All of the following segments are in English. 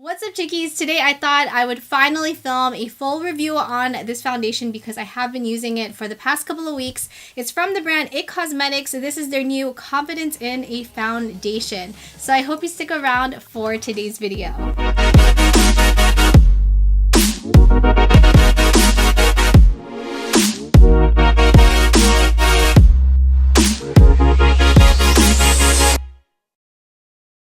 What's up, chickies? Today I thought I would finally film a full review on this foundation because I have been using it for the past couple of weeks. It's from the brand It. This is their new Confidence in a Foundation. So I hope you stick around for today's video.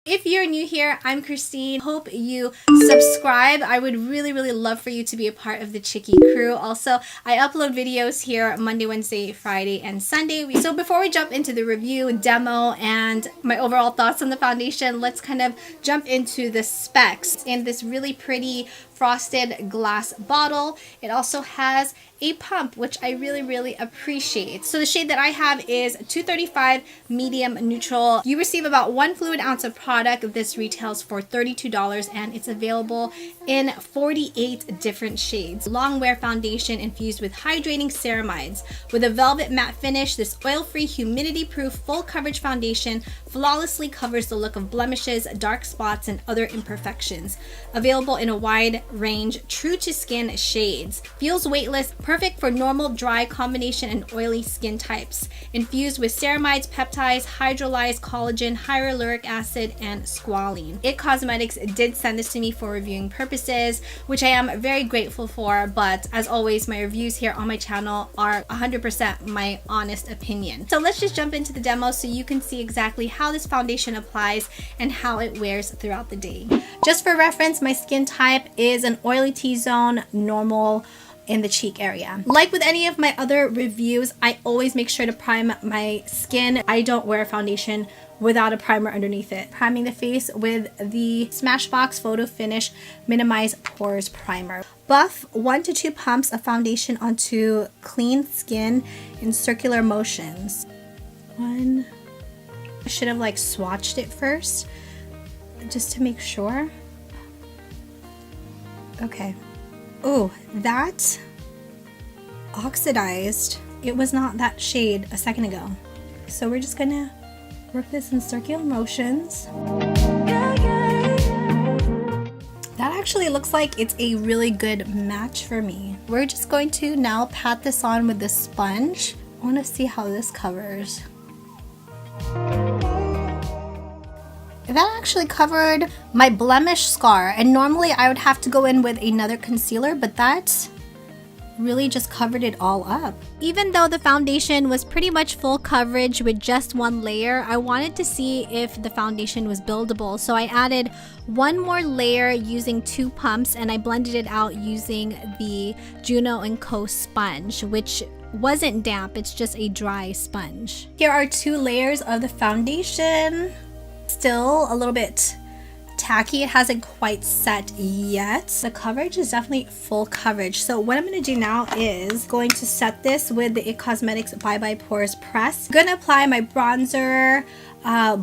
If you're new here, I'm Christine. Hope you subscribe. I would really love for you to be a part of the Chickie crew. Also, I upload videos here Monday, Wednesday, Friday, and Sunday. So before we jump into the review, demo, and my overall thoughts on the foundation, let's kind of jump into the specs. It's in this really pretty frosted glass bottle. It also has a pump, which I really appreciate. So the shade that I have is 235 medium neutral. You receive about 1 fluid ounce of product. This retails for $32 and it's available in 48 different shades. Longwear foundation infused with hydrating ceramides. With a velvet matte finish, this oil-free, humidity-proof, full coverage foundation flawlessly covers the look of blemishes, dark spots, and other imperfections. Available in a wide range, true to skin shades. Feels weightless, perfect for normal, dry, combination, and oily skin types. Infused with ceramides, peptides, hydrolyzed collagen, hyaluronic acid, and squalene. It Cosmetics did send this to me for reviewing purposes, which I am very grateful for, but as always, my reviews here on my channel are 100% my honest opinion. So let's just jump into the demo so you can see exactly how this foundation applies and how it wears throughout the day. Just for reference, my skin type is an oily T-zone, normal, in the cheek area. Like with any of my other reviews, I always make sure to prime my skin. I don't wear a foundation without a primer underneath it. Priming the face with the Smashbox Photo Finish Minimize Pores Primer. Buff 1 to 2 pumps of foundation onto clean skin in circular motions. I should have like swatched it first just to make sure. Okay. Oh, that oxidized. It was not that shade a second ago. So we're just gonna work this in circular motions. That actually looks like it's a really good match for me. We're just going to now pat this on with the sponge. I want to see how this covers. That actually covered my blemish scar, and normally I would have to go in with another concealer, but that really just covered it all up. Even though the foundation was pretty much full coverage with just one layer, I wanted to see if the foundation was buildable, so I added one more layer using 2 pumps, and I blended it out using the Juno & Co sponge, which wasn't damp, it's just a dry sponge. Here are 2 layers of the foundation. Still a little bit tacky. It hasn't quite set yet. The coverage is definitely full coverage. So what I'm going to do now is going to set this with the It Cosmetics Bye Bye Pores Press. I'm going to apply my bronzer,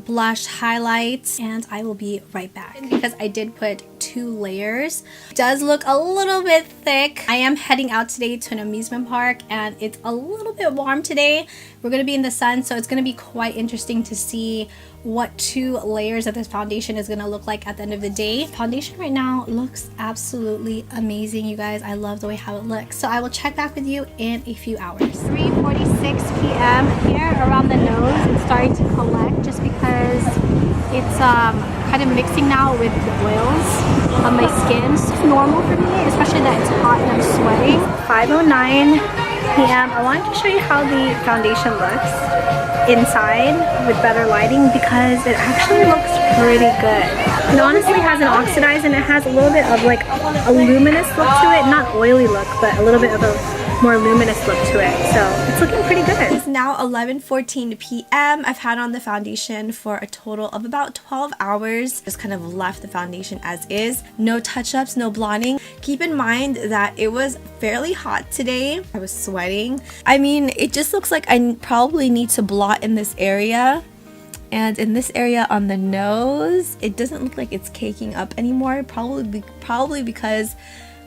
blush, highlights, and I will be right back because I did put 2 layers. It does look a little bit thick. I am heading out today to an amusement park and it's a little bit warm today. We're going to be in the sun, so it's going to be quite interesting to see what 2 layers of this foundation is going to look like at the end of the day. Foundation right now looks absolutely amazing, you guys. I love the way how it looks. So I will check back with you in a few hours. 3:46 p.m. here around the nose. It's starting to collect just because it's kind of mixing now with the oils on my skin. It's normal for me, especially that it's hot and I'm sweating. 5:09 p.m. I wanted to show you how the foundation looks inside with better lighting because it actually looks pretty good. It honestly hasn't oxidized and it has a little bit of like a luminous look to it. Not oily look, but a little bit of a more luminous look to it. So it's looking pretty good. It's now 11:14 p.m. I've had on the foundation for a total of about 12 hours. Just kind of left the foundation as is. No touch-ups, no blotting. Keep in mind that it was fairly hot today. I was sweating. I mean, it just looks like I probably need to blot in this area. And in this area on the nose, it doesn't look like it's caking up anymore. Probably because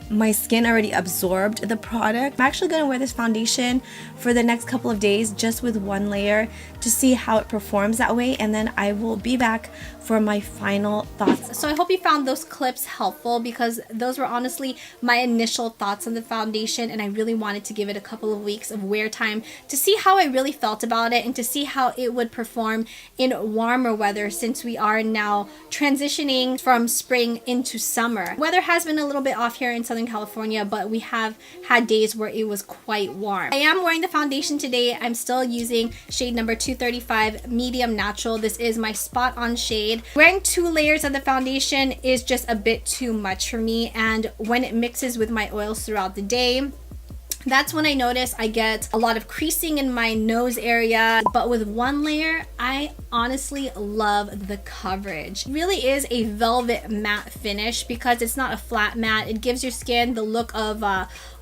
my skin already absorbed the product. I'm actually going to wear this foundation for the next couple of days just with one layer to see how it performs that way, and then I will be back for my final thoughts. So I hope you found those clips helpful, because those were honestly my initial thoughts on the foundation, and I really wanted to give it a couple of weeks of wear time to see how I really felt about it and to see how it would perform in warmer weather, since we are now transitioning from spring into summer. Weather has been a little bit off here in Southern California, but we have had days where it was quite warm. I am wearing the foundation today. I'm still using shade number 235 medium natural. This is my spot on shade. Wearing 2 layers of the foundation is just a bit too much for me, and when it mixes with my oils throughout the day, that's when I notice I get a lot of creasing in my nose area. But with 1 layer, I honestly love the coverage. It really is a velvet matte finish because it's not a flat matte. It gives your skin the look of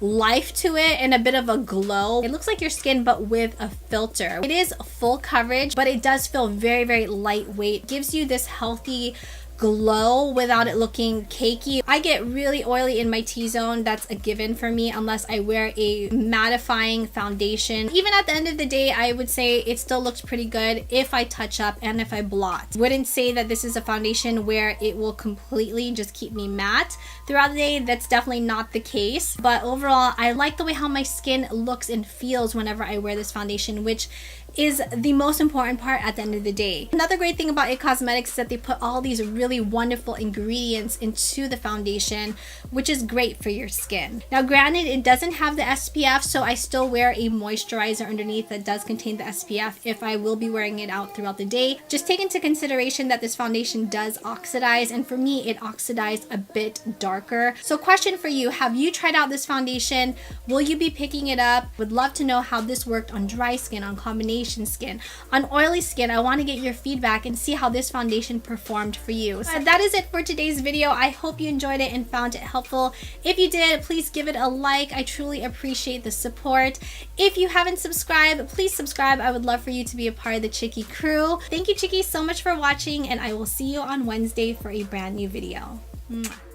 life to it and a bit of a glow. It looks like your skin but with a filter. It is full coverage, but it does feel very, very lightweight. It gives you this healthy glow without it looking cakey. I get really oily in my T-zone. That's a given for me unless I wear a mattifying foundation. Even at the end of the day, I would say it still looks pretty good if I touch up and if I blot. Wouldn't say that this is a foundation where it will completely just keep me matte throughout the day. That's definitely not the case. But overall, I like the way how my skin looks and feels whenever I wear this foundation, which is the most important part at the end of the day. Another great thing about IT Cosmetics is that they put all these really wonderful ingredients into the foundation, which is great for your skin. Now granted, it doesn't have the SPF, so I still wear a moisturizer underneath that does contain the SPF if I will be wearing it out throughout the day. Just take into consideration that this foundation does oxidize, and for me it oxidized a bit darker. So question for you, have you tried out this foundation? Will you be picking it up? Would love to know how this worked on dry skin, on combination skin, on oily skin. I want to get your feedback and see how this foundation performed for you. So that is it for today's video. I hope you enjoyed it and found it helpful. If you did, please give it a like. I truly appreciate the support. If you haven't subscribed, please subscribe. I would love for you to be a part of the Chicky crew. Thank you, Chickies, so much for watching, and I will see you on Wednesday for a brand new video. Mwah.